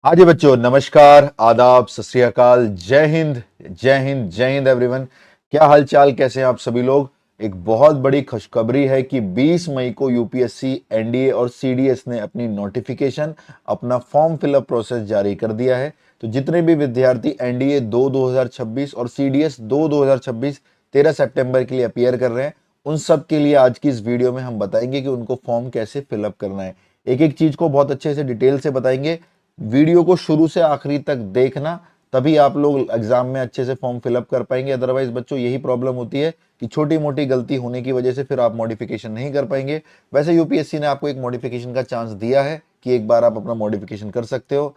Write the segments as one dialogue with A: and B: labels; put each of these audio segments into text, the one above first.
A: हाँ जी बच्चों, नमस्कार, आदाब, सत श्री अकाल, जय हिंद, जय हिंद, जय हिंद एवरीवन। क्या हाल चाल, कैसे हैं आप सभी लोग। एक बहुत बड़ी खुशखबरी है कि 20 मई को यूपीएससी, एनडीए और सीडीएस ने अपनी नोटिफिकेशन, अपना फॉर्म फिलअप प्रोसेस जारी कर दिया है। तो जितने भी विद्यार्थी एनडीए 2026 और सीडीएस 2026 13 सितंबर के लिए अपीयर कर रहे हैं, उन सब के लिए आज की इस वीडियो में हम बताएंगे कि उनको फॉर्म कैसे फिलअप करना है। एक एक चीज को बहुत अच्छे से डिटेल से बताएंगे। वीडियो को शुरू से आखिरी तक देखना, तभी आप लोग एग्जाम में अच्छे से फॉर्म फिलअप कर पाएंगे। अदरवाइज बच्चों यही प्रॉब्लम होती है कि छोटी मोटी गलती होने की वजह से फिर आप मॉडिफिकेशन नहीं कर पाएंगे। वैसे यूपीएससी ने आपको एक मॉडिफिकेशन का चांस दिया है कि एक बार आप अपना मॉडिफिकेशन कर सकते हो,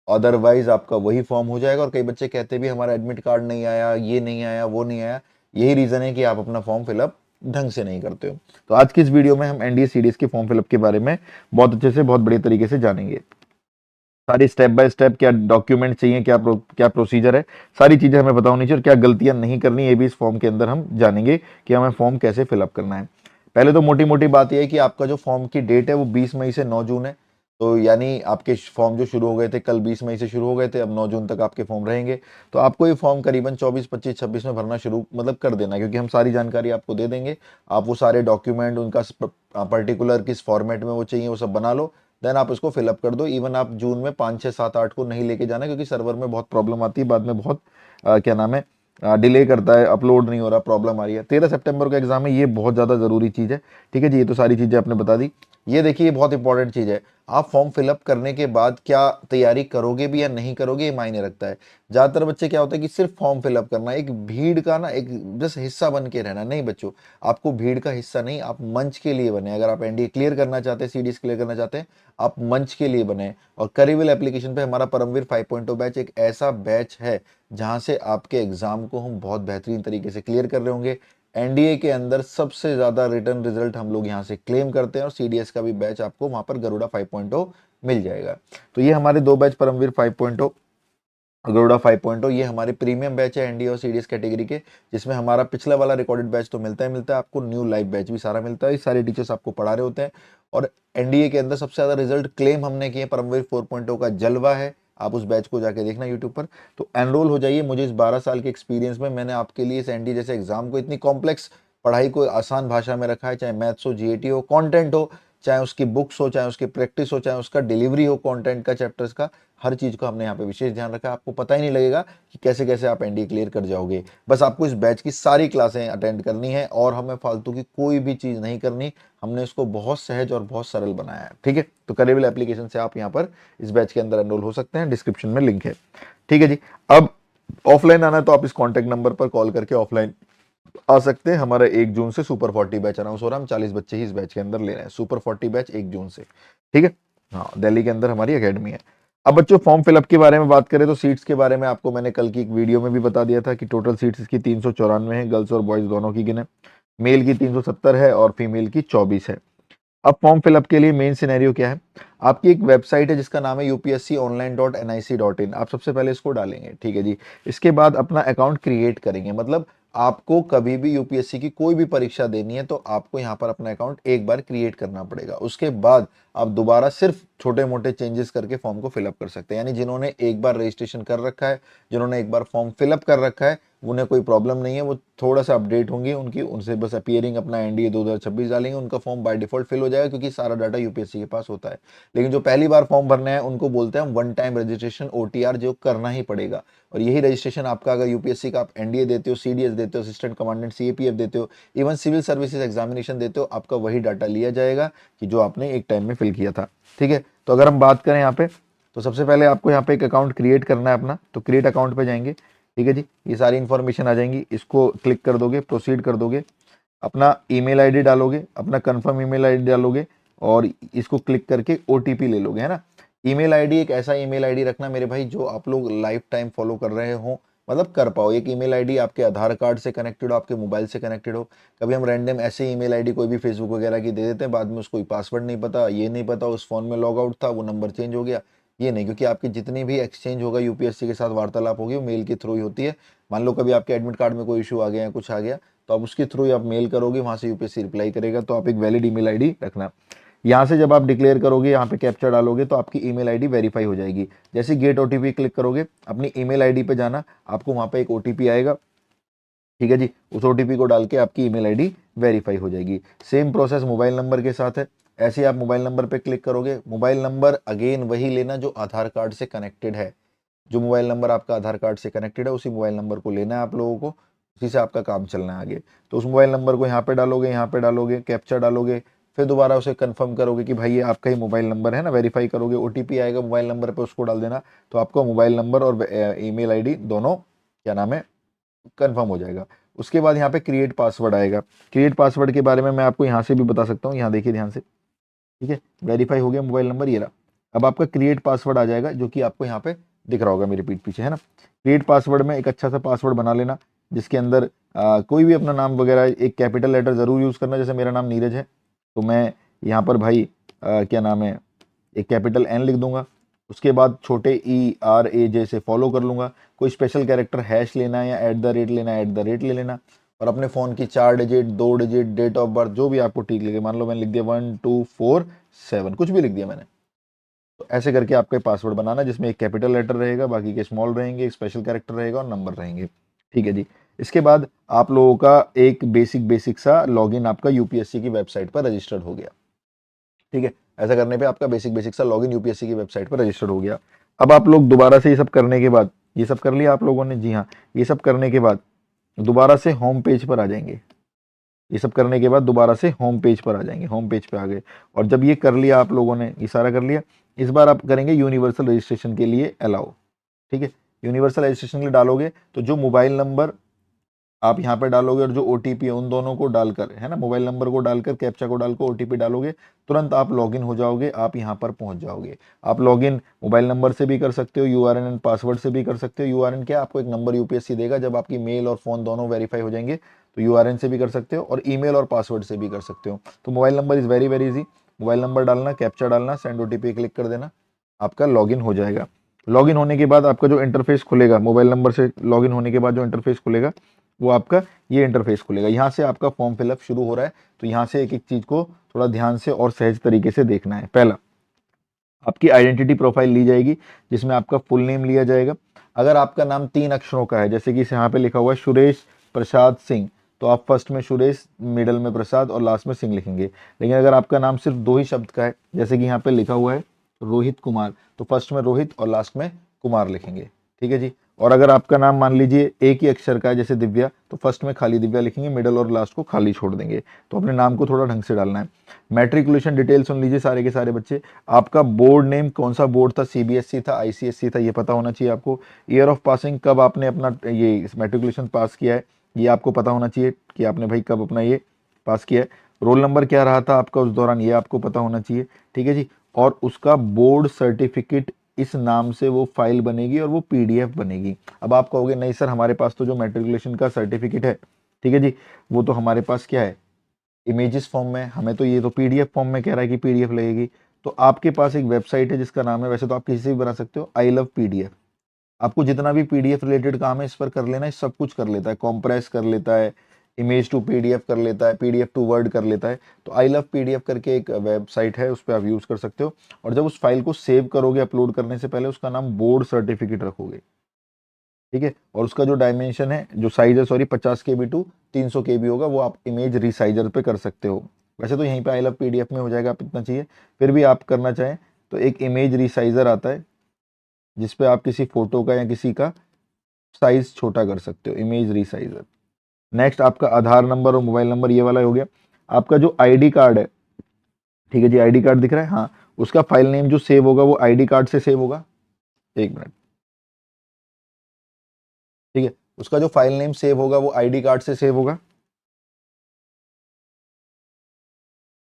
A: अदरवाइज आपका वही फॉर्म हो जाएगा। और कई बच्चे कहते भी हमारा एडमिट कार्ड नहीं आया, ये नहीं आया, वो नहीं आया। यही रीजन है कि आप अपना फॉर्म फिलअप ढंग से नहीं करते हो। तो आज की इस वीडियो में हम एनडीए सीडीएस के फॉर्म फिलअप के बारे में बहुत अच्छे से, बहुत बढ़िया तरीके से जानेंगे। सारी स्टेप बाय स्टेप, क्या डॉक्यूमेंट चाहिए, क्या प्रोसीजर है, सारी चीजें हमें पता होनी चाहिए। और क्या गलतियां नहीं करनी, ये भी इस फॉर्म के अंदर हम जानेंगे कि हमें फॉर्म कैसे फिलअप करना है। पहले तो मोटी मोटी बात यह है कि आपका जो फॉर्म की डेट है वो 20 मई से 9 जून है। तो यानी आपके फॉर्म जो शुरू हो गए थे कल 20 मई से शुरू हो गए थे, अब 9 जून तक आपके फॉर्म रहेंगे। तो आपको ये फॉर्म करीबन 24, 25, 26 में भरना शुरू मतलब कर देना, क्योंकि हम सारी जानकारी आपको दे देंगे। आप वो सारे डॉक्यूमेंट, उनका पर्टिकुलर किस फॉर्मेट में वो चाहिए, वो सब बना लो। देन आप इसको फिलअप कर दो। इवन आप जून में 5, 6, 7, 8 को नहीं लेके जाना, क्योंकि सर्वर में बहुत प्रॉब्लम आती है, बाद में बहुत क्या नाम है, डिले करता है, अपलोड नहीं हो रहा, प्रॉब्लम आ रही है। 13 सितंबर का एग्जाम है, ये बहुत ज़्यादा ज़रूरी चीज़ है। ठीक है जी, ये तो सारी चीज़ें आपने बता दी। ये देखिए, ये बहुत इंपॉर्टेंट चीज़ है। आप फॉर्म फिलअप करने के बाद क्या तैयारी करोगे भी या नहीं करोगे, ये मायने रखता है। ज़्यादातर बच्चे क्या होता है कि सिर्फ फॉर्म फिलअप करना, एक भीड़ का ना एक जस्ट हिस्सा बन के रहना। नहीं बच्चों, आपको भीड़ का हिस्सा नहीं, आप मंच के लिए बने। अगर आप एनडीए क्लियर करना चाहते हैं, सीडीएस क्लियर करना चाहते हैं, आप मंच के लिए बने। और करीबल एप्लीकेशन पे हमारा परमवीर 5.0 बैच एक ऐसा बैच है जहां से आपके एग्जाम को हम बहुत बेहतरीन तरीके से क्लियर कर रहे होंगे। एनडीए के अंदर सबसे ज्यादा रिटर्न रिजल्ट हम लोग यहां से क्लेम करते हैं, और सीडीएस का भी बैच आपको वहां पर गरुड़ा 5.0 मिल जाएगा। तो ये हमारे दो बैच, परमवीर 5.0, गरुड़ा 5.0, ये हमारे प्रीमियम बैच है एनडीए और सीडीएस कैटेगरी के, जिसमें हमारा पिछला वाला रिकॉर्डेड बैच तो मिलता है आपको, न्यू लाइव बैच भी सारा मिलता है। ये सारे टीचर्स आपको पढ़ा रहे होते हैं। और एनडीए के अंदर सबसे ज्यादा रिजल्ट क्लेम हमने किए, परमवीर 4.0 का जलवा है। आप उस बैच को जाके देखना यूट्यूब पर। तो एनरोल हो जाइए। मुझे इस 12 साल के एक्सपीरियंस में मैंने आपके लिए इस एनडीए जैसे एग्जाम को, इतनी कॉम्प्लेक्स पढ़ाई को आसान भाषा में रखा है। चाहे मैथ्स हो, जीएटी हो, कंटेंट हो, चाहे उसकी बुक्स हो, चाहे उसकी प्रैक्टिस हो, चाहे उसका डिलीवरी हो कंटेंट का, चैप्टर्स का, हर चीज को हमने यहाँ पे विशेष ध्यान रखा है। आपको पता ही नहीं लगेगा कि कैसे कैसे आप एनडीए क्लियर कर जाओगे। बस आपको इस बैच की सारी क्लासें अटेंड करनी है, और हमें फालतू की कोई भी चीज नहीं करनी। हमने इसको बहुत सहज और बहुत सरल बनाया है। ठीक है, तो करेबल एप्लीकेशन से आप यहाँ पर इस बैच के अंदर एनरोल हो सकते हैं, डिस्क्रिप्शन में लिंक है। ठीक है जी। अब ऑफलाइन आना है तो आप इस कॉन्टेक्ट नंबर पर कॉल करके ऑफलाइन आ सकते हैं। हमारा 1 जून से सुपर 40 बैच अनाउंस हो रहा है। हम 40 बच्चे ही इस बैच के अंदर ले रहे हैं, सुपर 40 बैच 1 जून से। ठीक है, हाँ, दिल्ली के अंदर हमारी एकेडमी है। अब बच्चों फॉर्म फिलअप के बारे में बात करें तो सीट्स के बारे में आपको मैंने कल की एक वीडियो में भी बता दिया था कि टोटल सीट्स इसकी 394 है, गर्ल्स और बॉयज दोनों की गिने। मेल की 370 है और फीमेल की 24 है। अब फॉर्म फिलअप के लिए मेन सिनेरियो क्या है। आपकी एक वेबसाइट है जिसका नाम है upsconline.nic.in। आप सबसे पहले इसको डालेंगे। ठीक है जी। इसके बाद अपना अकाउंट क्रिएट करेंगे। मतलब आपको कभी भी यूपीएससी की कोई भी परीक्षा देनी है तो आपको यहाँ पर अपना अकाउंट एक बार क्रिएट करना पड़ेगा। उसके बाद आप दोबारा सिर्फ छोटे मोटे चेंजेस करके फॉर्म को फिलअप कर सकते हैं। यानी जिन्होंने एक बार रजिस्ट्रेशन कर रखा है, जिन्होंने एक बार फॉर्म फिलअप कर रखा है, उन्हें कोई प्रॉब्लम नहीं है। वो थोड़ा सा अपडेट होंगी उनकी, उनसे बस अपीयरिंग अपना एनडीए 2026 डालेंगे, उनका फॉर्म बाय डिफॉल्ट फिल हो जाएगा, क्योंकि सारा डाटा यूपीएससी के पास होता है। लेकिन जो पहली बार फॉर्म भरना है उनको बोलते हैं हम वन टाइम रजिस्ट्रेशन, ओटीआर, जो करना ही पड़ेगा। और यही रजिस्ट्रेशन आपका, अगर यूपीएससी का आप एनडीए देते हो, सीडीएस देते हो, असिस्टेंट कमांडेंट सीएपीएफ देते हो, इवन सिविल सर्विसेज एग्जामिनेशन देते हो, आपका वही डाटा लिया जाएगा कि जो आपने एक टाइम में फिल किया था। ठीक है, तो अगर हम बात करें यहाँ पे, तो सबसे पहले आपको यहाँ पे एक अकाउंट क्रिएट करना है अपना। तो क्रिएट अकाउंट पे जाएंगे। ठीक है जी, ये सारी इन्फॉर्मेशन आ जाएंगी, इसको क्लिक कर दोगे, प्रोसीड कर दोगे, अपना ईमेल आईडी डालोगे, अपना कंफर्म ईमेल आईडी डालोगे, और इसको क्लिक करके ओटीपी ले लोगे, है ना। ईमेल आईडी एक ऐसा ईमेल आईडी रखना मेरे भाई जो आप लोग लाइफ टाइम फॉलो कर रहे हो, मतलब कर पाओ। एक ईमेल आईडी आपके आधार कार्ड से कनेक्टेड हो, आपके मोबाइल से कनेक्टेड हो। कभी हम रैंडम ऐसे ईमेल आईडी कोई भी फेसबुक वगैरह की दे देते हैं, बाद में उसको पासवर्ड नहीं पता, ये नहीं पता उस फोन में लॉग आउट था, वो नंबर चेंज हो गया। ये नहीं, क्योंकि आपकी जितनी भी एक्सचेंज होगा यूपीएससी के साथ, वार्तालाप होगी, वो मेल के थ्रू ही होती है। मान लो कभी आपके एडमिट कार्ड में कोई इशू आ गया या कुछ आ गया, तो आप उसके थ्रू आप मेल करोगे, वहां से यूपीएससी रिप्लाई करेगा। तो आप एक वैलिड ईमेल आईडी रखना। यहाँ से जब आप डिक्लेयर करोगे, यहाँ पे कैप्चा डालोगे तो आपकी ईमेल आईडी वेरीफाई हो जाएगी। जैसे गेट ओटीपी क्लिक करोगे, अपनी ईमेल आईडी पे जाना, आपको वहाँ पे एक ओटीपी आएगा, ठीक है जी। उस ओटीपी को डाल के आपकी ईमेल आईडी वेरीफाई हो जाएगी। सेम प्रोसेस मोबाइल नंबर के साथ है। ऐसे ही आप मोबाइल नंबर पे क्लिक करोगे, मोबाइल नंबर अगेन वही लेना जो आधार कार्ड से कनेक्टेड है। जो मोबाइल नंबर आपका आधार कार्ड से कनेक्टेड है, उसी मोबाइल नंबर को लेना है आप लोगों को, उसी से आपका काम चलना है आगे। तो उस मोबाइल नंबर को यहाँ पे डालोगे, यहाँ पे डालोगे, कैप्चा डालोगे, फिर दोबारा उसे कंफर्म करोगे कि भाई ये आपका ही मोबाइल नंबर है ना, वेरीफाई करोगे, ओटीपी आएगा मोबाइल नंबर पे, उसको डाल देना। तो आपका मोबाइल नंबर और ईमेल आईडी दोनों क्या नाम है, कंफर्म हो जाएगा। उसके बाद यहाँ पे क्रिएट पासवर्ड आएगा। क्रिएट पासवर्ड के बारे में मैं आपको यहाँ से भी बता सकता हूँ, यहाँ देखिए ध्यान से, ठीक है। वेरीफाई हो गया मोबाइल नंबर, ये रहा। अब आपका क्रिएट पासवर्ड आ जाएगा, जो कि आपको यहाँ पे दिख रहा होगा मेरे पीठ पीछे, है ना। क्रिएट पासवर्ड में एक अच्छा सा पासवर्ड बना लेना, जिसके अंदर कोई भी अपना नाम वगैरह, एक कैपिटल लेटर जरूर यूज करना। जैसे मेरा नाम नीरज है, तो मैं यहाँ पर भाई क्या नाम है, एक कैपिटल एन लिख दूंगा। उसके बाद छोटे ERAJ से फॉलो कर लूंगा। कोई स्पेशल कैरेक्टर हैश लेना है या @ लेना है, @ ले लेना। और अपने फ़ोन की 4 digit, 2 digit, date of birth जो भी आपको ठीक लगे, मान लो मैंने लिख दिया 1247, कुछ भी लिख दिया मैंने। तो ऐसे करके आपका पासवर्ड बनाना, जिसमें एक कैपिटल लेटर रहेगा, बाकी के स्मॉल रहेंगे, एक स्पेशल कैरेक्टर रहेगा और नंबर रहेंगे, ठीक है जी। इसके बाद आप लोगों का एक बेसिक सा लॉगिन आपका यूपीएससी की वेबसाइट पर रजिस्टर्ड हो गया, ठीक है। ऐसा करने पे आपका बेसिक सा लॉगिन यूपीएससी की वेबसाइट पर रजिस्टर्ड हो गया। अब आप लोग दोबारा से ये सब करने के बाद, ये सब कर लिया आप लोगों ने, जी हाँ, ये सब करने के बाद दोबारा से होम पेज पर आ जाएंगे। ये सब करने के बाद दोबारा से होम पेज पर आ जाएंगे, होम पेज पे आ गए। और जब ये कर लिया आप लोगों ने, ये सारा कर लिया, इस बार आप करेंगे यूनिवर्सल रजिस्ट्रेशन के लिए अलाउ, ठीक है। यूनिवर्सल रजिस्ट्रेशन के लिए डालोगे तो जो मोबाइल नंबर आप यहाँ पे डालोगे और जो ओटीपी है, उन दोनों को डालकर, है ना, मोबाइल नंबर को डालकर, कैप्चा को डालकर ओटीपी डालोगे, तुरंत आप लॉगिन हो जाओगे, आप यहाँ पर पहुंच जाओगे। आप लॉगिन मोबाइल नंबर से भी कर सकते हो, यूआरएन एंड पासवर्ड से भी कर सकते हो। यूआरएन क्या, आपको एक नंबर यूपीएससी देगा, जब आपकी मेल और फोन दोनों वेरीफाई हो जाएंगे तो यूआरएन से भी कर सकते हो, और ईमेल और पासवर्ड से भी कर सकते हो। तो mobile number is very very easy. Mobile number डालना, कैप्चा डालना, सेंड ओटीपी क्लिक कर देना, आपका लॉगिन हो जाएगा। लॉगिन होने के बाद आपका जो इंटरफेस खुलेगा, मोबाइल नंबर से लॉगिन होने के बाद जो इंटरफेस खुलेगा, वो आपका ये इंटरफेस खुलेगा। यहाँ से आपका फॉर्म फिलअप शुरू हो रहा है। तो यहाँ से एक एक चीज को थोड़ा ध्यान से और सहज तरीके से देखना है। पहला, आपकी आइडेंटिटी प्रोफाइल ली जाएगी, जिसमें आपका फुल नेम लिया जाएगा। अगर आपका नाम 3 अक्षरों का है, जैसे कि यहाँ पे लिखा हुआ है सुरेश प्रसाद सिंह, तो आप फर्स्ट में सुरेश, मिडल में प्रसाद और लास्ट में सिंह लिखेंगे। लेकिन अगर आपका नाम सिर्फ 2 ही शब्द का है, जैसे कि यहाँ पे लिखा हुआ है रोहित कुमार, तो फर्स्ट में रोहित और लास्ट में कुमार लिखेंगे, ठीक है जी। और अगर आपका नाम मान लीजिए एक ही अक्षर का है, जैसे दिव्या, तो फर्स्ट में खाली दिव्या लिखेंगे, मिडल और लास्ट को खाली छोड़ देंगे। तो अपने नाम को थोड़ा ढंग से डालना है। मैट्रिकुलेशन डिटेल सुन लीजिए सारे के सारे बच्चे। आपका बोर्ड नेम कौन सा बोर्ड था, सीबीएसई था, आईसीएसई था, ये पता होना चाहिए आपको। ईयर ऑफ पासिंग, कब आपने अपना ये मैट्रिकुलेशन पास किया है, ये आपको पता होना चाहिए कि आपने भाई कब अपना ये पास किया है। रोल नंबर क्या रहा था आपका उस दौरान, ये आपको पता होना चाहिए, ठीक है जी। और उसका बोर्ड सर्टिफिकेट, इस नाम से वो फाइल बनेगी और वो पीडीएफ बनेगी। अब आप कहोगे नहीं सर, हमारे पास तो जो मैट्रिकुलेशन का सर्टिफिकेट है, ठीक है जी, वो तो हमारे पास क्या है, इमेजेस फॉर्म में, हमें तो ये तो पीडीएफ फॉर्म में कह रहा है कि पीडीएफ लगेगी। तो आपके पास एक वेबसाइट है जिसका नाम है, वैसे तो आप किसी से भी बना सकते हो, आई लव पीडीएफ। आपको जितना भी पीडीएफ रिलेटेड काम है इस पर कर लेना है, सब कुछ कर लेता है, कॉम्प्रेस कर लेता है, इमेज टू पीडीएफ कर लेता है, पीडीएफ टू वर्ड कर लेता है। तो आई लव पीडीएफ करके एक वेबसाइट है, उस पर आप यूज कर सकते हो। और जब उस फाइल को सेव करोगे, अपलोड करने से पहले उसका नाम बोर्ड सर्टिफिकेट रखोगे, ठीक है। और उसका जो डायमेंशन है, जो साइज है, सॉरी, 50 KB टू 300 KB होगा, वो आप इमेज रिसाइजर पे कर सकते हो। वैसे तो यहीं पे आई लव पीडीएफ में हो जाएगा, आप इतना चाहिए। फिर भी आप करना चाहें तो एक इमेज रिसाइजर आता है, जिसपे आप किसी फोटो का या किसी का साइज छोटा कर सकते हो, इमेज रिसाइजर। नेक्स्ट, आपका आधार नंबर और मोबाइल नंबर, ये वाला हो गया। आपका जो आईडी कार्ड है, ठीक है जी, आईडी कार्ड दिख रहा है, हाँ, उसका फाइल नेम जो सेव होगा वो आईडी कार्ड से सेव होगा। एक मिनट, ठीक है, उसका जो फाइल नेम सेव होगा वो आईडी कार्ड से सेव होगा।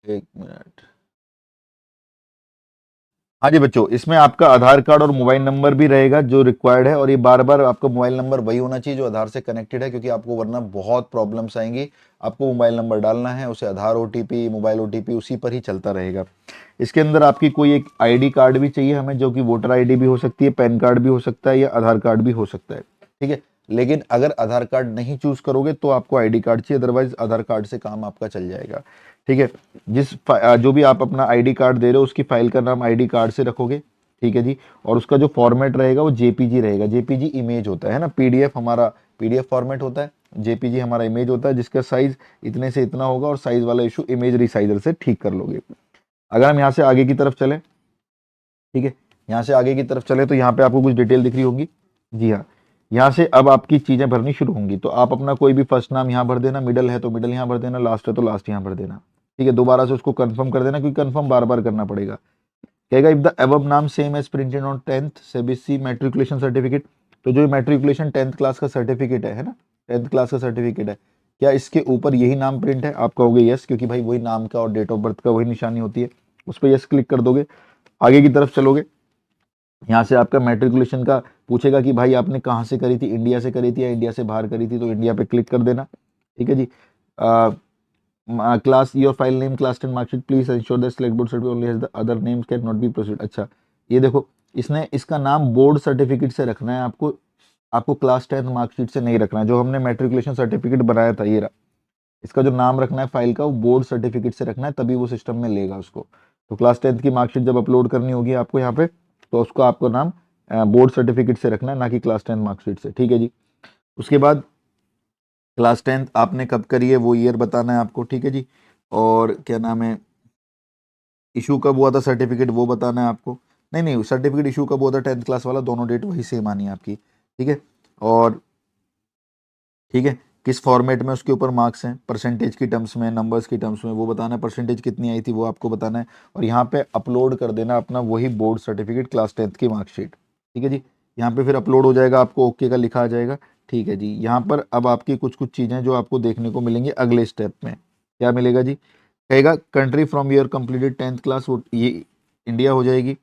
A: एक मिनट, हाँ जी बच्चों, इसमें आपका आधार कार्ड और मोबाइल नंबर भी रहेगा जो रिक्वायर्ड है। और ये बार बार आपका मोबाइल नंबर वही होना चाहिए जो आधार से कनेक्टेड है, क्योंकि आपको वरना बहुत प्रॉब्लम्स आएंगी। आपको मोबाइल नंबर डालना है, उसे आधार ओटीपी, मोबाइल ओटीपी उसी पर ही चलता रहेगा। इसके अंदर आपकी कोई एक आईडी कार्ड भी चाहिए हमें, जो कि वोटर आईडी भी हो सकती है, पैन कार्ड भी हो सकता है, या आधार कार्ड भी हो सकता है, ठीक है। लेकिन अगर आधार कार्ड नहीं चूज करोगे तो आपको आईडी कार्ड चाहिए, अदरवाइज आधार कार्ड से काम आपका चल जाएगा। ठीक है, जो भी आप अपना आईडी कार्ड दे रहे हो उसकी फाइल का नाम आईडी कार्ड से रखोगे। ठीक है जी, और उसका जो फॉर्मेट रहेगा वो जेपीजी रहेगा। जेपीजी इमेज होता है ना, पीडीएफ हमारा पीडीएफ फॉर्मेट होता है, जेपीजी हमारा इमेज होता है, जिसका साइज इतने से इतना होगा और साइज वाला इशू इमेज रिसाइजर से ठीक कर लोगे। अगर हम यहाँ से आगे की तरफ चले, ठीक है, यहाँ से आगे की तरफ चले तो यहाँ पे आपको कुछ डिटेल दिख रही होगी। जी हाँ, यहाँ से अब आपकी चीजें भरनी शुरू होंगी। तो आप अपना कोई भी फर्स्ट नाम यहाँ भर देना, मिडल है तो मिडल यहाँ भर देना, लास्ट है तो लास्ट यहाँ भर देना। ठीक है, दोबारा से उसको कंफर्म कर देना, क्योंकि कंफर्म बार बार करना पड़ेगा। कहेगा इफ द एबव नाम same as printed on 10th CBSE matriculation certificate. तो जो मैट्रिकुलेशन 10th क्लास का सर्टिफिकेट है ना, 10th क्लास का सर्टिफिकेट है, क्या इसके ऊपर यही नाम प्रिंट है? आप कहोगे यस, क्योंकि भाई वही नाम का और डेट ऑफ बर्थ का वही निशानी होती है। उस पर यस क्लिक कर दोगे, आगे की तरफ चलोगे। यहाँ से आपका मैट्रिकुलेशन का पूछेगा कि भाई आपने कहाँ से करी थी, इंडिया से करी थी या इंडिया से बाहर करी थी, तो इंडिया पे क्लिक कर देना। ठीक है जी, class your file name class 10 marksheet please ensure that select board certificate only has the other names can not be proceed. अच्छा, ये देखो, इसने इसका नाम बोर्ड सर्टिफिकेट से रखना है, आपको आपको क्लास 10 मार्कशीट से नहीं रखना है। जो हमने मैट्रिकुलेशन सर्टिफिकेट बनाया था ये रहा, इसका जो नाम रखना है फाइल का वो बोर्ड सर्टिफिकेट से रखना है, तभी वो सिस्टम में लेगा उसको। तो क्लास 10 की मार्कशीट जब अपलोड करनी होगी आपको यहाँ पे, तो उसको आपको नाम बोर्ड सर्टिफिकेट से रखना है, ना कि क्लास 10 मार्कशीट से। ठीक है जी, उसके बाद क्लास 10 आपने कब करी है वो ईयर बताना है आपको। ठीक है जी, और क्या नाम है, इशू कब हुआ था सर्टिफिकेट वो बताना है आपको। नहीं नहीं, सर्टिफिकेट इशू कब हुआ था 10th क्लास वाला, दोनों डेट वही सेम आनी है आपकी। ठीक है, और ठीक है, किस फॉर्मेट में उसके ऊपर मार्क्स हैं, परसेंटेज की टर्म्स में, नंबर्स की टर्म्स में, वो बताना है। परसेंटेज कितनी आई थी वो आपको बताना है, और यहाँ पे अपलोड कर देना अपना वही बोर्ड सर्टिफिकेट क्लास 10th की मार्कशीट। ठीक है जी, यहाँ पे फिर अपलोड हो जाएगा, आपको ओके का लिखा आ जाएगा। ठीक है जी, यहाँ पर अब आपकी कुछ कुछ चीज़ें जो आपको देखने को मिलेंगी अगले स्टेप में। क्या मिलेगा जी, कहेगा country from year completed 10th class, वो ये इंडिया हो जाएगी।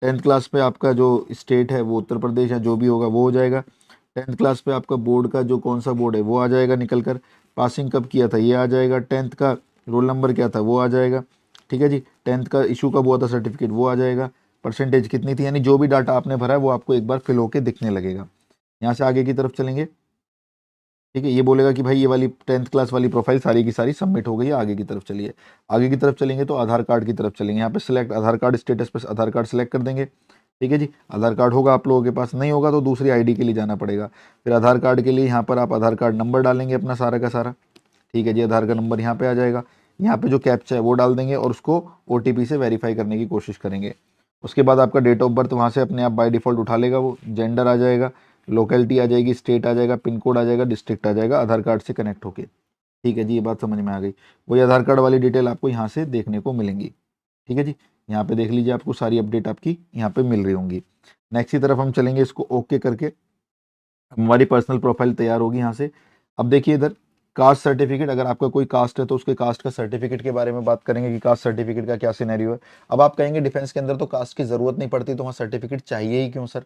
A: 10th क्लास पे आपका जो स्टेट है वो उत्तर प्रदेश है, जो भी होगा वो हो जाएगा। 10th क्लास पे आपका बोर्ड का जो कौन सा बोर्ड है वो आ जाएगा निकल कर। पासिंग कब किया था ये आ जाएगा। 10th का रोल नंबर क्या था वो आ जाएगा। ठीक है जी, 10th का इशू कब हुआ था सर्टिफिकेट वो आ जाएगा। परसेंटेज कितनी थी, यानी जो भी डाटा आपने भरा है वो आपको एक बार फिल होके दिखने लगेगा। यहाँ से आगे की तरफ चलेंगे। ठीक है, ये बोलेगा कि भाई ये वाली 10th क्लास वाली प्रोफाइल सारी की सारी सबमिट हो गई है, आगे की तरफ चलिए। आगे की तरफ चलेंगे तो आधार कार्ड की तरफ चलेंगे। यहाँ पे सिलेक्ट आधार कार्ड स्टेटस पे आधार कार्ड सेलेक्ट कर देंगे। ठीक है जी, आधार कार्ड होगा आप लोगों के पास, नहीं होगा तो दूसरी आईडी के लिए जाना पड़ेगा। फिर आधार कार्ड के लिए यहाँ पर आप आधार कार्ड नंबर डालेंगे अपना सारा का सारा। ठीक है जी, आधार का नंबर यहाँ पे आ जाएगा। यहाँ पे जो कैप्चा है वो डाल देंगे और उसको ओटीपी से वेरीफाई करने की कोशिश करेंगे। उसके बाद आपका डेट ऑफ बर्थ वहाँ से अपने आप बाय डिफ़ॉल्ट उठा लेगा वो। जेंडर आ जाएगा, लोकेलिटी आ जाएगी, स्टेट आ जाएगा, पिन कोड आ जाएगा, डिस्ट्रिक्ट आ जाएगा आधार कार्ड से कनेक्ट होके। ठीक है जी, ये बात समझ में आ गई। वही आधार कार्ड वाली डिटेल आपको यहाँ से देखने को मिलेंगी। ठीक है जी, यहाँ पे देख लीजिए, आपको सारी अपडेट आपकी यहाँ पे मिल रही होंगी। नेक्स्ट की तरफ हम चलेंगे, इसको ओके करके हमारी पर्सनल प्रोफाइल तैयार होगी यहाँ से। अब देखिए इधर कास्ट सर्टिफिकेट, अगर आपका कोई कास्ट है तो उसके कास्ट का सर्टिफिकेट के बारे में बात करेंगे कि कास्ट सर्टिफिकेट का क्या सिनेरियो है। अब आप कहेंगे डिफेंस के अंदर तो कास्ट की जरूरत नहीं पड़ती, तो वहाँ सर्टिफिकेट चाहिए ही क्यों सर?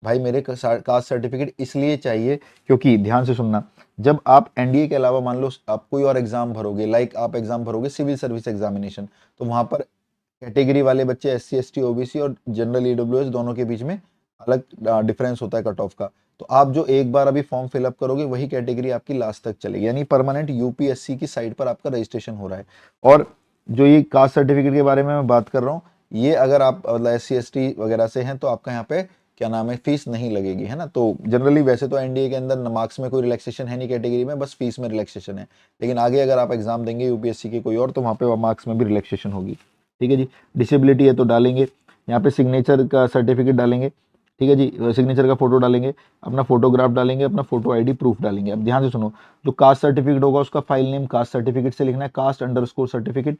A: भाई मेरे कास्ट सर्टिफिकेट इसलिए चाहिए क्योंकि ध्यान से सुनना, जब आप एनडीए के अलावा मान लो आप कोई और एग्जाम भरोगे, लाइक आप एग्जाम भरोगे सिविल सर्विस एग्जामिनेशन, तो वहां पर कैटेगरी वाले बच्चे S C S T OBC और जनरल ईडब्ल्यूएस दोनों के बीच में अलग डिफरेंस होता है कट ऑफ का। तो आप जो एक बार अभी फॉर्म फिलअप करोगे वही कैटेगरी आपकी लास्ट तक चलेगी, यानी परमानेंट यूपीएससी की साइट पर आपका रजिस्ट्रेशन हो रहा है। और जो ये कास्ट सर्टिफिकेट के बारे में मैं बात कर रहा हूँ, ये अगर आप एस सी एस टी वगैरह से हैं तो आपका यहाँ पे क्या नाम है फीस नहीं लगेगी, है ना। तो जनरली वैसे तो एनडीए के अंदर मार्क्स में कोई रिलैक्सेशन है नहीं कैटेगरी में, बस फीस में रिलैक्सेशन है। लेकिन आगे अगर आप एग्जाम देंगे यूपीएससी के कोई और, तो वहाँ पे मार्क्स में भी रिलैक्सेशन होगी। ठीक है जी, डिसेबिलिटी है तो डालेंगे, यहाँ पे सिग्नेचर का सर्टिफिकेट डालेंगे। ठीक है जी, सिग्नेचर का फोटो डालेंगे, अपना फोटोग्राफ डालेंगे, अपना फोटो आईडी प्रूफ डालेंगे। अब ध्यान से सुनो, जो कास्ट सर्टिफिकेट होगा उसका फाइल नेम कास्ट सर्टिफिकेट से लिखना है, कास्ट अंडरस्कोर सर्टिफिकेट।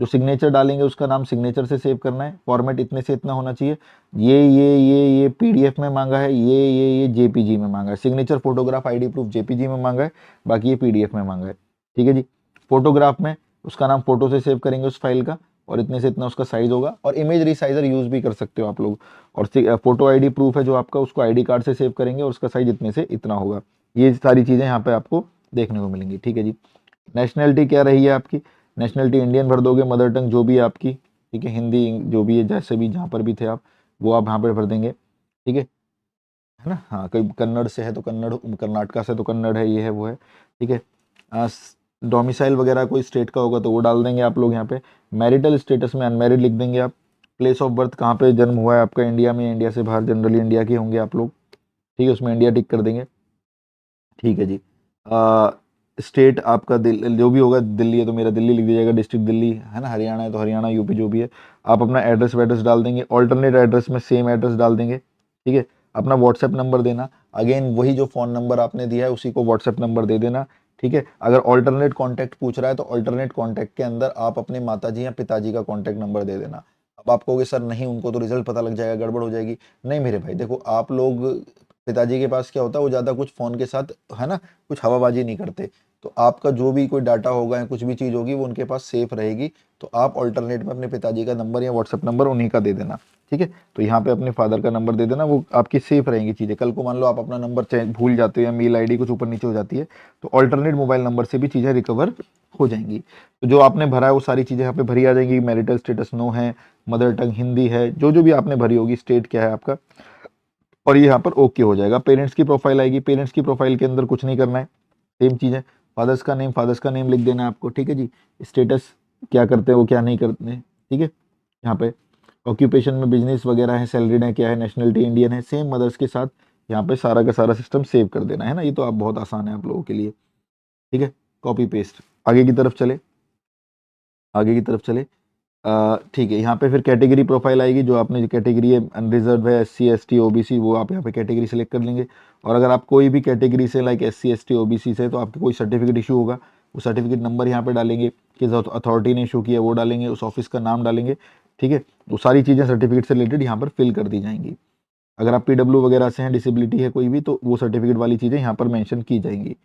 A: जो सिग्नेचर डालेंगे उसका नाम सिग्नेचर से सेव करना है, फॉर्मेट इतने से इतना होना चाहिए। ये पीडीएफ में मांगा है, ये जेपीजी में मांगा है। Signature photograph ID proof JPG में मांगा है, बाकी ये पीडीएफ में मांगा है। ठीक है जी, फोटोग्राफ में उसका नाम फोटो से सेव करेंगे उस फाइल का, और इतने से इतना उसका साइज होगा, और इमेज रिसाइजर यूज भी कर सकते हो आप लोग। और फोटो आईडी प्रूफ है जो आपका, उसको आईडी कार्ड से सेव करेंगे और उसका साइज इतने से इतना होगा। ये सारी चीज़ें यहाँ पे आपको देखने को मिलेंगी। ठीक है जी, नेशनलिटी क्या रही है आपकी, नेशनलिटी इंडियन भर दोगे, मदर टंग जो भी है आपकी, ठीक है, हिंदी जो भी है, जैसे भी जहाँ पर भी थे आप वो आप यहाँ पर भर देंगे। ठीक है, है ना। हाँ, कोई कन्नड़ से है तो कन्नड़, कर्नाटका से तो कन्नड़ है, ये है वो है, ठीक है। डोमिसाइल वगैरह कोई स्टेट का होगा तो वो डाल देंगे आप लोग यहाँ पे। मैरिटल स्टेटस में अनमैरिड लिख देंगे आप। प्लेस ऑफ बर्थ कहाँ पे जन्म हुआ है आपका, इंडिया में, इंडिया से बाहर, जनरली इंडिया के होंगे आप लोग, ठीक है, उसमें इंडिया टिक कर देंगे, ठीक है जी। स्टेट आपका जो भी होगा, दिल्ली है तो मेरा दिल्ली लिख दीजिएगा, डिस्ट्रिक्ट दिल्ली, है ना, हरियाणा है तो हरियाणा, यूपी जो भी है। आप अपना एड्रेस वेड्रेस डाल देंगे, ऑल्टरनेट एड्रेस में सेम एड्रेस डाल देंगे, ठीक है। अपना व्हाट्सएप नंबर देना, अगेन वही जो फ़ोन नंबर आपने दिया है उसी को व्हाट्सएप नंबर दे देना, ठीक है। अगर ऑल्टरनेट कॉन्टैक्ट पूछ रहा है तो ऑल्टरनेट कॉन्टैक्ट के अंदर आप अपने माताजी या पिताजी का कॉन्टैक्ट नंबर दे देना। अब आप कहोगे सर नहीं, उनको तो रिजल्ट पता लग जाएगा, गड़बड़ हो जाएगी। नहीं मेरे भाई, देखो आप लोग, पिताजी के पास क्या होता है, वो ज़्यादा कुछ फ़ोन के साथ, है ना, कुछ हवाबाजी नहीं करते। तो आपका जो भी कोई डाटा होगा या कुछ भी चीज़ होगी वो उनके पास सेफ रहेगी। तो आप ऑल्टरनेट में अपने पिताजी का नंबर या व्हाट्सएप नंबर उन्हीं का दे देना, ठीक है। तो यहाँ पे अपने फादर का नंबर दे देना, वो आपकी सेफ रहेंगी चीज़ें। कल को मान लो आप अपना नंबर चेंज भूल जाते हो या मेल आईडी कुछ ऊपर नीचे हो जाती है, तो ऑल्टरनेट मोबाइल नंबर से भी चीज़ें रिकवर हो जाएंगी। तो जो आपने भरा है वो सारी चीज़ें यहाँ पे भरी आ जाएंगी। मैरिटल स्टेटस नो है, मदर टंग हिंदी है, जो जो भी आपने भरी होगी, स्टेट क्या है आपका, और ये यहाँ पर ओके हो जाएगा। पेरेंट्स की प्रोफाइल आएगी, पेरेंट्स की प्रोफाइल के अंदर कुछ नहीं करना है, सेम चीज़ है। फादर्स का नेम लिख देना है आपको, ठीक है जी। स्टेटस क्या करते हैं वो, क्या नहीं करते हैं, ठीक है। यहाँ पे ऑक्यूपेशन में बिजनेस वगैरह है, सैलरीड है, क्या है, नेशनलिटी इंडियन है, सेम मदर्स के साथ यहाँ पे सारा का सारा सिस्टम सेव कर देना है ना। ये तो आप बहुत आसान है आप लोगों के लिए, ठीक है। कॉपी पेस्ट, आगे की तरफ चले, आगे की तरफ चले। ठीक है, यहाँ पे फिर कैटेगरी प्रोफाइल आएगी, जो आपने जो कैटेगरी है, अनरिजर्व है, एससी एसटी ओबीसी, वो आप यहाँ पे कैटेगरी सेलेक्ट कर लेंगे। और अगर आप कोई भी कैटेगरी से, लाइक एससी एसटी ओबीसी से, तो आपको कोई सर्टिफिकेट इशू होगा, वो सर्टिफिकेट नंबर यहाँ पे डालेंगे, किस अथॉरिटी ने इशू किया वो डालेंगे, उस ऑफिस का नाम डालेंगे, ठीक है। वो सारी चीज़ें सर्टिफिकेट से रिलेटेड यहाँ पर फिल कर दी जाएंगी। अगर आप पीडब्ल्यू वगैरह से हैं, डिसेबिलिटी है कोई भी, तो वो सर्टिफिकेट वाली चीज़ें यहाँ पर मेंशन की जाएंगी।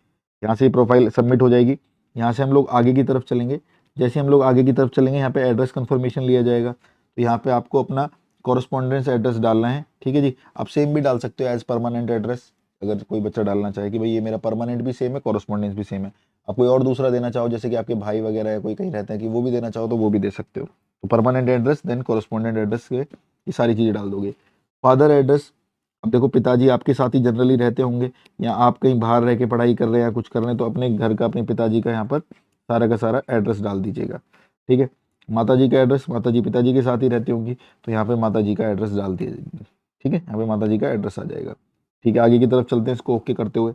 A: यहाँ से प्रोफाइल सबमिट हो जाएगी। यहाँ से हम लोग आगे की तरफ चलेंगे। जैसे हम लोग आगे की तरफ चलेंगे, यहाँ पे एड्रेस कन्फर्मेशन लिया जाएगा। तो यहाँ पे आपको अपना कॉरस्पॉन्डेंस एड्रेस डालना है, ठीक है जी। आप सेम भी डाल सकते हो एज परमानेंट एड्रेस, अगर कोई बच्चा डालना चाहे कि भाई ये मेरा परमानेंट भी सेम है, कॉरस्पॉन्डेंस भी सेम है। आप कोई और दूसरा देना चाहो, जैसे कि आपके भाई वगैरह या कोई कहीं रहते हैं कि वो भी देना चाहो, तो वो भी दे सकते हो। तो permanent address then correspondent address के ये सारी चीज़ें डाल दोगे। फादर एड्रेस, अब देखो पिताजी आपके साथ ही जनरली रहते होंगे, या आप कहीं बाहर रह के पढ़ाई कर रहे हैं या कुछ कर रहे हैं, तो अपने घर का, अपने पिताजी का यहाँ पर सारा का सारा एड्रेस डाल दीजिएगा, ठीक है। माता जी का एड्रेस, माता जी पिताजी के साथ ही रहती होंगी, तो यहाँ पे माता जी का एड्रेस डाल दीजिए, ठीक है। यहाँ पे माता जी का एड्रेस आ जाएगा, ठीक है। आगे की तरफ चलते हैं इसको ओके करते हुए,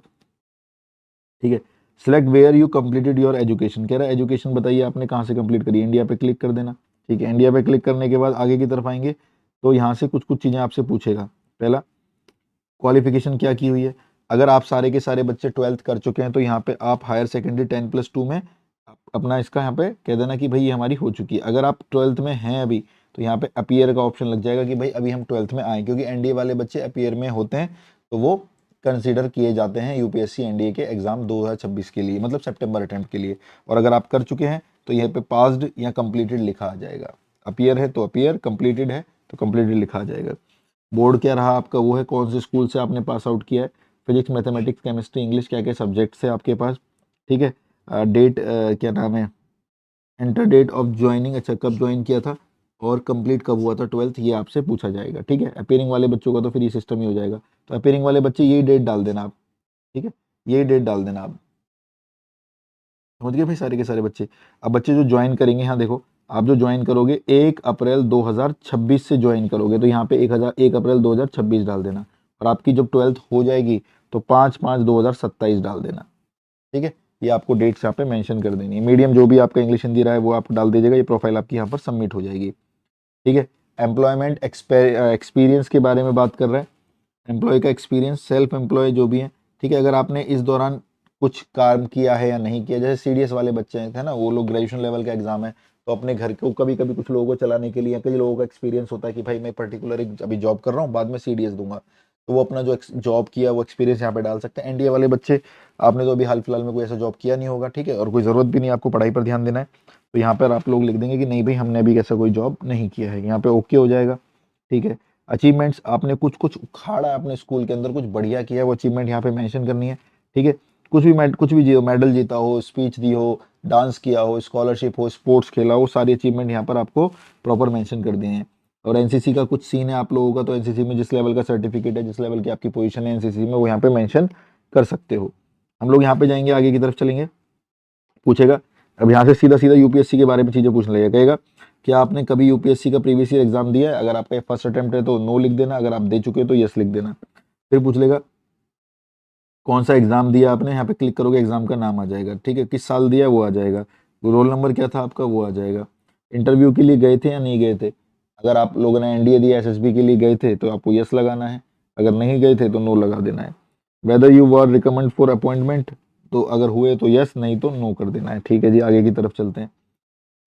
A: ठीक है। Select where you completed your education, कह रहा है एजुकेशन बताइए आपने कहाँ से कंप्लीट करी, इंडिया पे क्लिक कर देना, ठीक है। इंडिया पे क्लिक करने के बाद आगे की तरफ आएंगे, तो यहाँ से कुछ कुछ चीज़ें आपसे पूछेगा। पहला, क्वालिफिकेशन क्या की हुई है। अगर आप सारे के सारे बच्चे 12th कर चुके हैं, तो यहाँ पे आप हायर सेकेंडरी 10+2 में अपना इसका यहाँ पे कह देना कि भाई ये हमारी हो चुकी है। अगर आप 12th में हैं अभी, तो यहाँ पे अपीयर का ऑप्शन लग जाएगा कि भाई अभी हम 12th में आए, क्योंकि एनडीए वाले बच्चे अपीयर में होते हैं, तो वो कंसीडर किए जाते हैं यूपीएससी एनडीए के एग्जाम 2026 के लिए, मतलब सितंबर अटेम्प्ट के लिए। और अगर आप कर चुके हैं तो यहाँ पे पास्ड या कंप्लीटेड लिखा आ जाएगा। अपीयर है तो अपीयर, कंप्लीटेड है तो कंप्लीटेड लिखा आ जाएगा। बोर्ड क्या रहा आपका, वो है कौन से स्कूल से आपने पास आउट किया है, फिजिक्स मैथमेटिक्स केमिस्ट्री इंग्लिश, क्या क्या सब्जेक्ट्स है आपके पास, ठीक है। डेट क्या नाम है, एंटर डेट ऑफ ज्वाइनिंग, अच्छा कब ज्वाइन किया था, और कंप्लीट कब हुआ था 12th, ये आपसे पूछा जाएगा, ठीक है। अपीयरिंग वाले बच्चों का तो फिर ये सिस्टम ही हो जाएगा। तो अपीयरिंग वाले बच्चे यही डेट डाल देना आप, ठीक है, यही डेट डाल देना आप। समझ गए भाई सारे के सारे बच्चे। अब बच्चे जो ज्वाइन करेंगे, यहाँ देखो, आप जो ज्वाइन करोगे 1 अप्रैल 2026 से ज्वाइन करोगे, तो यहाँ पे 1 अप्रैल 2026 डाल देना। और आपकी जब 12th हो जाएगी तो 5/5/2027 डाल देना, ठीक है। ये आपको डेट्स यहाँ पे मेंशन कर देनी है। मीडियम जो भी आपका इंग्लिश हिंदी रहा है वो आप डाल दीजिएगा। ये प्रोफाइल आपकी यहाँ पर सबमिट हो जाएगी, ठीक है। एम्प्लॉयमेंट एक्सपीरियंस के बारे में बात कर रहे हैं। एम्प्लॉय का एक्सपीरियंस, सेल्फ एम्प्लॉय जो भी है, ठीक है। अगर आपने इस दौरान कुछ काम किया है या नहीं किया, जैसे सीडीएस वाले बच्चे हैं, है ना, वो लोग ग्रेजुएशन लेवल का एग्जाम है, तो अपने घर को कभी कभी कुछ लोगों को चलाने के लिए, या कई लोगों का एक्सपीरियंस होता है कि भाई मैं पर्टिकुलर एक अभी जॉब कर रहा हूँ, बाद में सीडीएस दूंगा, तो वो अपना जो जॉब किया वो एक्सपीरियंस यहाँ पे डाल सकते हैं। एनडीए वाले बच्चे, आपने तो अभी हाल फिलहाल में कोई ऐसा जॉब किया नहीं होगा, ठीक है, और कोई ज़रूरत भी नहीं, आपको पढ़ाई पर ध्यान देना है, तो यहाँ पर आप लोग लिख देंगे कि नहीं भाई हमने अभी ऐसा कोई जॉब नहीं किया है, यहाँ पे ओके हो जाएगा, ठीक है। अचीवमेंट्स, आपने कुछ कुछ उखाड़ा है अपने स्कूल के अंदर, कुछ बढ़िया किया है, वो अचीवमेंट यहाँ पे मेंशन करनी है, ठीक है। कुछ भी मेडल जीता हो, स्पीच दी हो, डांस किया हो, स्कॉलरशिप हो, स्पोर्ट्स खेला हो, सारी अचीवमेंट यहाँ पर आपको प्रॉपर मेंशन कर दिए हैं। और एनसीसी का कुछ सीन है आप लोगों का, तो एनसीसी में जिस लेवल का सर्टिफिकेट है, जिस लेवल की आपकी पोजीशन है एनसीसी में, वो यहाँ पे मेंशन कर सकते हो। हम लोग यहाँ पे जाएंगे, आगे की तरफ चलेंगे, पूछेगा अब यहाँ से सीधा सीधा यूपीएससी के बारे में चीजें पूछने लगेगा। कहेगा कि आपने कभी यूपीएससी का प्रीवियस ईयर एग्जाम दिया है? अगर आपका फर्स्ट अटेम्प्ट है तो नो लिख देना, अगर आप दे चुके हो तो यस लिख देना। फिर पूछ लेगा कौन सा एग्जाम दिया आपने, यहाँ पे क्लिक करोगे एग्जाम का नाम आ जाएगा, ठीक है, किस साल दिया वो आ जाएगा, रोल नंबर क्या था आपका वो आ जाएगा, इंटरव्यू के लिए गए थे या नहीं गए थे। अगर आप लोगों ने एनडीए दिया, एसएसबी के लिए गए थे तो आपको यस लगाना है, अगर नहीं गए थे तो नो लगा देना है। Whether you were recommend for appointment, तो अगर हुए तो यस, नहीं तो नो कर देना है। ठीक है जी, आगे की तरफ चलते हैं।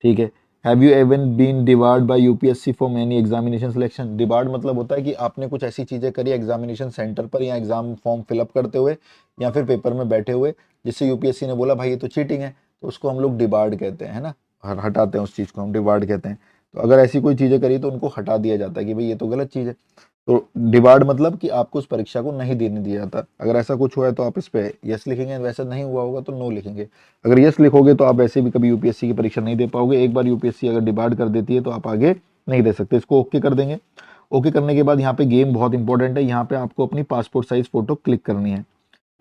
A: ठीक है, have you even been debarred by UPSC for many examination selection. Debarred मतलब होता है कि आपने कुछ ऐसी चीजें करी एग्जामिनेशन सेंटर पर या एग्जाम फॉर्म फिलअप करते हुए या फिर पेपर में बैठे हुए, जिससे यूपीएससी ने बोला भाई ये तो चीटिंग है, तो उसको हम लोग डिबार्ड कहते हैं, है ना, हटाते हैं उस चीज को हम डिबार्ड कहते हैं। तो अगर ऐसी कोई चीजें करी तो उनको हटा दिया जाता है कि भाई ये तो गलत चीज है। तो डिबार्ड मतलब कि आपको उस परीक्षा को नहीं देने दिया जाता। अगर ऐसा कुछ हुआ है तो आप इस पे यस लिखेंगे, वैसा नहीं हुआ होगा तो नो लिखेंगे। अगर यस लिखोगे तो आप वैसे भी कभी यूपीएससी की परीक्षा नहीं दे पाओगे। एक बार यूपीएससी अगर डिबार्ड कर देती है तो आप आगे नहीं दे सकते। इसको ओके कर देंगे। ओके करने के बाद यहाँ पे गेम बहुत इंपॉर्टेंट है। यहाँ पे आपको अपनी पासपोर्ट साइज फोटो क्लिक करनी है।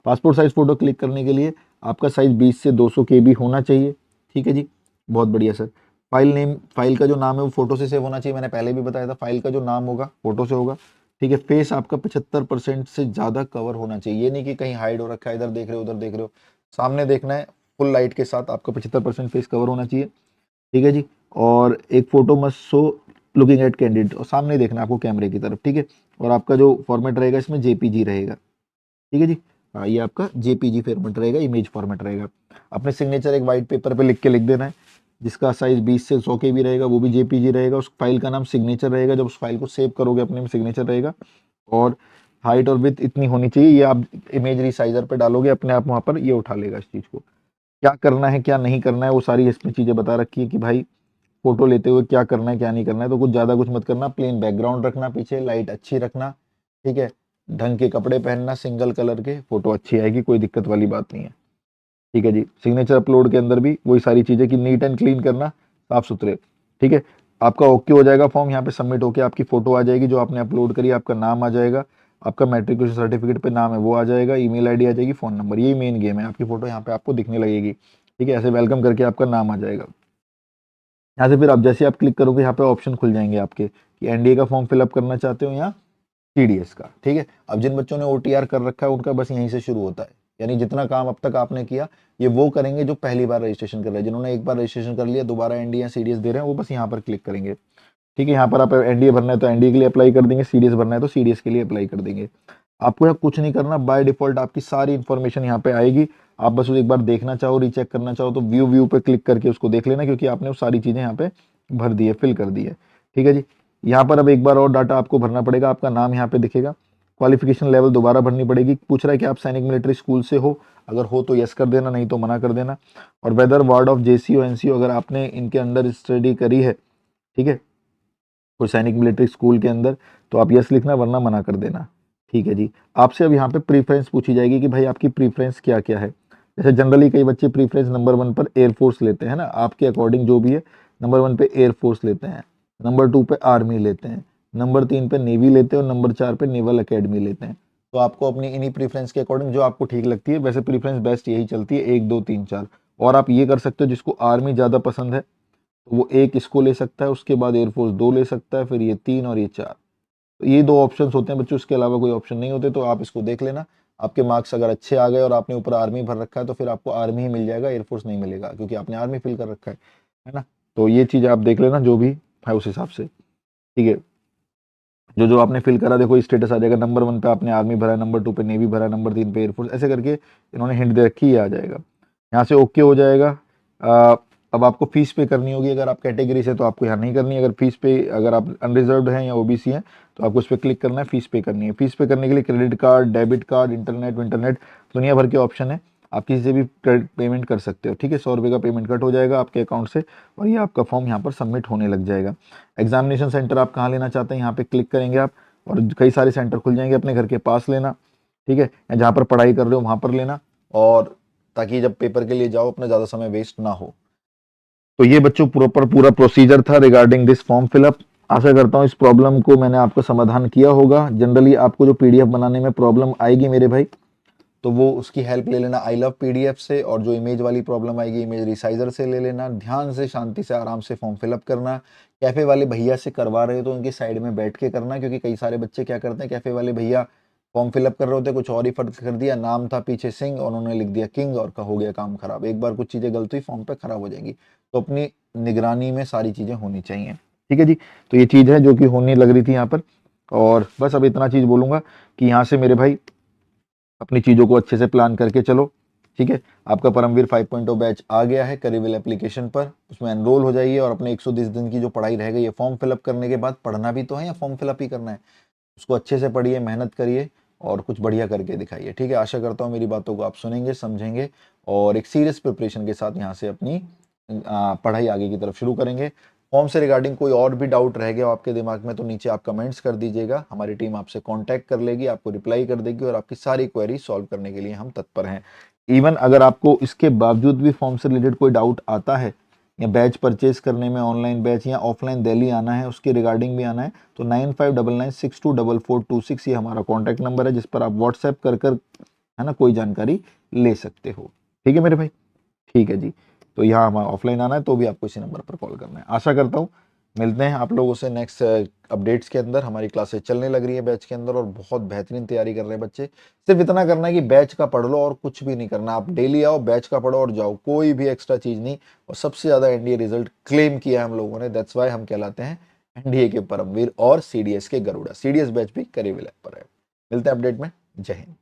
A: पासपोर्ट साइज फोटो क्लिक करने के लिए आपका साइज 20 से 200 केबी होना चाहिए। ठीक है जी, बहुत बढ़िया सर। फाइल नेम, फाइल का जो नाम है वो फोटो से सेव होना चाहिए। मैंने पहले भी बताया था, फाइल का जो नाम होगा फोटो से होगा। ठीक है, फेस आपका 75% से ज्यादा कवर होना चाहिए। ये नहीं कि कहीं हाइड हो रखा है, इधर देख रहे हो उधर देख रहे हो, सामने देखना है। फुल लाइट के साथ आपका 75% फेस कवर होना चाहिए। ठीक है जी, और एक photo must show looking at candidate, और सामने देखना है आपको कैमरे की तरफ। ठीक है, और आपका जो फॉर्मेट रहेगा इसमें जेपीजी रहेगा। ठीक है जी, हाँ ये आपका जेपीजी फॉर्मेट रहेगा, इमेज फॉर्मेट रहेगा। अपने सिग्नेचर एक वाइट पेपर पे लिख के लिख देना है। जिसका साइज 20 से 100 के भी रहेगा वो भी जेपीजी रहेगा। उस फाइल का नाम सिग्नेचर रहेगा। जब उस फाइल को सेव करोगे अपने में सिग्नेचर रहेगा। और हाइट और विड्थ इतनी होनी चाहिए। ये आप इमेज रिसाइजर पे डालोगे, अपने आप वहां पर ये उठा लेगा इस चीज को। क्या करना है क्या नहीं करना है वो सारी इसमें चीजें बता रखी है कि भाई फोटो लेते हुए क्या करना है क्या नहीं करना है। तो कुछ ज्यादा कुछ मत करना, प्लेन बैकग्राउंड रखना, पीछे लाइट अच्छी रखना। ठीक है, ढंग के कपड़े पहनना, सिंगल कलर के, फोटो अच्छी आएगी, कोई दिक्कत वाली बात नहीं है। ठीक है जी, सिग्नेचर अपलोड के अंदर भी वही सारी चीजें कि नीट एंड क्लीन करना, साफ सुथरे। ठीक है, आपका ओके हो जाएगा फॉर्म, यहाँ पे सबमिट होके आपकी फोटो आ जाएगी जो आपने अपलोड करी, आपका नाम आ जाएगा, आपका मैट्रिकुलेशन सर्टिफिकेट पे नाम है वो आ जाएगा, ईमेल आईडी आ जाएगी, फोन नंबर। यही मेन गेम है। आपकी फोटो यहाँ पे आपको दिखने लगेगी। ठीक है, ऐसे वेलकम करके आपका नाम आ जाएगा। यहाँ से फिर आप जैसे आप क्लिक करोगे यहाँ पे ऑप्शन खुल जाएंगे आपके कि एनडीए का फॉर्म फिलअप करना चाहते हो या टीडीएस का। ठीक है, अब जिन बच्चों ने ओटीआर कर रखा है उनका बस यहीं से शुरू होता है। यानी जितना काम अब तक आपने किया ये वो करेंगे जो पहली बार रजिस्ट्रेशन कर रहे हैं। जिन्होंने एक बार रजिस्ट्रेशन कर लिया, दोबारा एनडीए या सीडीएस दे रहे हैं, वो बस यहाँ पर क्लिक करेंगे। ठीक है, यहाँ पर आप एनडीए भरना है तो एनडीए के लिए अप्लाई कर देंगे, सीडीएस भरना है तो सीडीएस के लिए अप्लाई कर देंगे। आपको यहाँ कुछ नहीं करना, बाय डिफॉल्ट आपकी सारी इन्फॉर्मेशन यहाँ पे आएगी। आप बस एक बार देखना चाहो, रीचेक करना चाहो तो व्यू व्यू पे क्लिक करके उसको देख लेना, क्योंकि आपने वो सारी चीजें यहाँ पे भर दी है, फिल कर दी है। ठीक है जी, यहाँ पर अब एक बार और डाटा आपको भरना पड़ेगा। आपका नाम यहाँ पे दिखेगा, क्वालिफिकेशन लेवल दोबारा भरनी पड़ेगी। पूछ रहा है कि आप सैनिक मिलिट्री स्कूल से हो, अगर हो तो यस कर देना, नहीं तो मना कर देना। और whether ward of JCO NCO, अगर आपने इनके अंडर स्टडी करी है, ठीक है, कोई सैनिक मिलिट्री स्कूल के अंदर, तो आप यस लिखना, वरना मना कर देना। ठीक है जी, आपसे अब यहाँ पे प्रीफरेंस पूछी जाएगी कि भाई आपकी प्रीफरेंस क्या क्या है। जैसे जनरली कई बच्चे प्रीफरेंस नंबर 1 पर एयरफोर्स लेते हैं ना, आपके अकॉर्डिंग जो भी है, नंबर 1 पे एयरफोर्स लेते हैं, नंबर 2 पे आर्मी लेते हैं, नंबर 3 पे नेवी लेते हैं, और नंबर 4 पे नेवल अकेडमी लेते हैं। तो आपको अपनी इन्हीं प्रीफरेंस के अकॉर्डिंग जो आपको ठीक लगती है, वैसे प्रीफरेंस बेस्ट यही चलती है 1 2 3 4। और आप ये कर सकते हो, जिसको आर्मी ज़्यादा पसंद है तो वो एक इसको ले सकता है, उसके बाद एयरफोर्स 2 ले सकता है, फिर ये 3 और ये 4। तो ये 2 ऑप्शंस होते हैं बच्चों, इसके अलावा कोई ऑप्शन नहीं होते। तो आप इसको देख लेना। आपके मार्क्स अगर अच्छे आ गए और आपने ऊपर आर्मी भर रखा है तो फिर आपको आर्मी ही मिल जाएगा, एयरफोर्स नहीं मिलेगा, क्योंकि आपने आर्मी फिल कर रखा है ना। तो ये चीज़ आप देख लेना जो भी है उस हिसाब से। ठीक है, जो जो आपने फिल करा देखो स्टेटस आ जाएगा, नंबर 1 पे आपने आर्मी भरा है, नंबर 2 पे नेवी भरा है, नंबर 3 पे एयरफोर्स, ऐसे करके इन्होंने हिंट दे रखी है, ये आ जाएगा। यहाँ से ओके हो जाएगा। अ, अब आपको फीस पे करनी होगी। अगर आप कैटेगरी से तो आपको यहाँ नहीं करनी। अगर फीस पे, अगर आप अनरिजर्व्ड हैं या ओबीसी हैं तो आपको इस पर क्लिक करना है, फीस पे करनी है। फीस पे करने के लिए credit card, debit card, internet दुनिया भर के ऑप्शन है। आप किसी से भी पेमेंट कर सकते हो। ठीक है, 100 रुपये का पेमेंट कट हो जाएगा आपके अकाउंट से, और ये आपका फॉर्म यहाँ पर सबमिट होने लग जाएगा। एग्जामिनेशन सेंटर आप कहाँ लेना चाहते हैं यहाँ पे क्लिक करेंगे आप, और कई सारे सेंटर खुल जाएंगे। अपने घर के पास लेना, ठीक है, या जहाँ पर पढ़ाई कर रहे हो वहाँ पर लेना, और ताकि जब पेपर के लिए जाओ अपना ज़्यादा समय वेस्ट ना हो। तो ये बच्चों प्रॉपर पूरा प्रोसीजर था रिगार्डिंग दिस फॉर्म फिलअप। आशा करता हूँ इस प्रॉब्लम को मैंने आपका समाधान किया होगा। जनरली आपको जो पीडीएफ बनाने में प्रॉब्लम आएगी मेरे भाई, तो वो उसकी हेल्प ले लेना आई लव पीडीएफ से, और जो इमेज वाली प्रॉब्लम आएगी इमेज रिसाइजर से ले लेना। ध्यान से, शांति से, आराम से फॉर्म फिलअप करना। कैफ़े वाले भैया से करवा रहे हो तो उनकी साइड में बैठ के करना, क्योंकि कई सारे बच्चे क्या करते हैं, कैफ़े वाले भैया फॉर्म फिलअप कर रहे होते, कुछ और ही फर्क कर दिया, नाम था पीछे सिंह और उन्होंने लिख दिया किंग और हो गया काम खराब। एक बार कुछ चीज़ें गलत हुई फॉर्म पे खराब हो जाएंगी। तो अपनी निगरानी में सारी चीज़ें होनी चाहिए। ठीक है जी, तो ये चीज़ है जो कि होने लग रही थी यहाँ पर। और बस अब इतना चीज़ बोलूँगा कि यहाँ से मेरे भाई अपनी चीज़ों को अच्छे से प्लान करके चलो। ठीक है, आपका परमवीर 5.0 बैच आ गया है करिबल एप्लीकेशन पर, उसमें एनरोल हो जाइए और अपने 120 दिन की जो पढ़ाई रह गई है, फॉर्म फिलअप करने के बाद पढ़ना भी तो है या फॉर्म फिलअप ही करना है, उसको अच्छे से पढ़िए, मेहनत करिए और कुछ बढ़िया करके दिखाइए। ठीक है, आशा करता हूँ मेरी बातों को आप सुनेंगे, समझेंगे और एक सीरियस प्रिपरेशन के साथ यहाँ से अपनी पढ़ाई आगे की तरफ शुरू करेंगे। फॉर्म से रिगार्डिंग कोई और भी डाउट रह गया हो आपके दिमाग में तो नीचे आप कमेंट्स कर दीजिएगा, हमारी टीम आपसे कांटेक्ट कर लेगी, आपको रिप्लाई कर देगी और आपकी सारी क्वेरी सॉल्व करने के लिए हम तत्पर हैं। इवन अगर आपको इसके बावजूद भी फॉर्म से रिलेटेड कोई डाउट आता है या बैच परचेज करने में, ऑनलाइन बैच या ऑफलाइन दिल्ली आना है उसके रिगार्डिंग भी आना है, तो 9599624426 ये हमारा कॉन्टैक्ट नंबर है, जिस पर आप व्हाट्सएप कर कर है ना कोई जानकारी ले सकते हो। ठीक है मेरे भाई, ठीक है जी। तो यहाँ हमारा ऑफलाइन आना है तो भी आपको इसी नंबर पर कॉल करना है। आशा करता हूँ मिलते हैं आप लोगों से नेक्स्ट अपडेट्स के अंदर। हमारी क्लासेस चलने लग रही है बैच के अंदर और बहुत बेहतरीन तैयारी कर रहे हैं बच्चे। सिर्फ इतना करना है कि बैच का पढ़ लो और कुछ भी नहीं करना, आप डेली आओ, बैच का पढ़ो और जाओ, कोई भी एक्स्ट्रा चीज नहीं। और सबसे ज्यादा एनडीए रिजल्ट क्लेम किया है हम लोगों ने, दैट्स वाई हम कहलाते हैं एनडीए के परमवीर और सीडीएस के गरुड़ा। सीडीएस बैच भी करीब पर है। मिलते हैं अपडेट में। जय हिंद।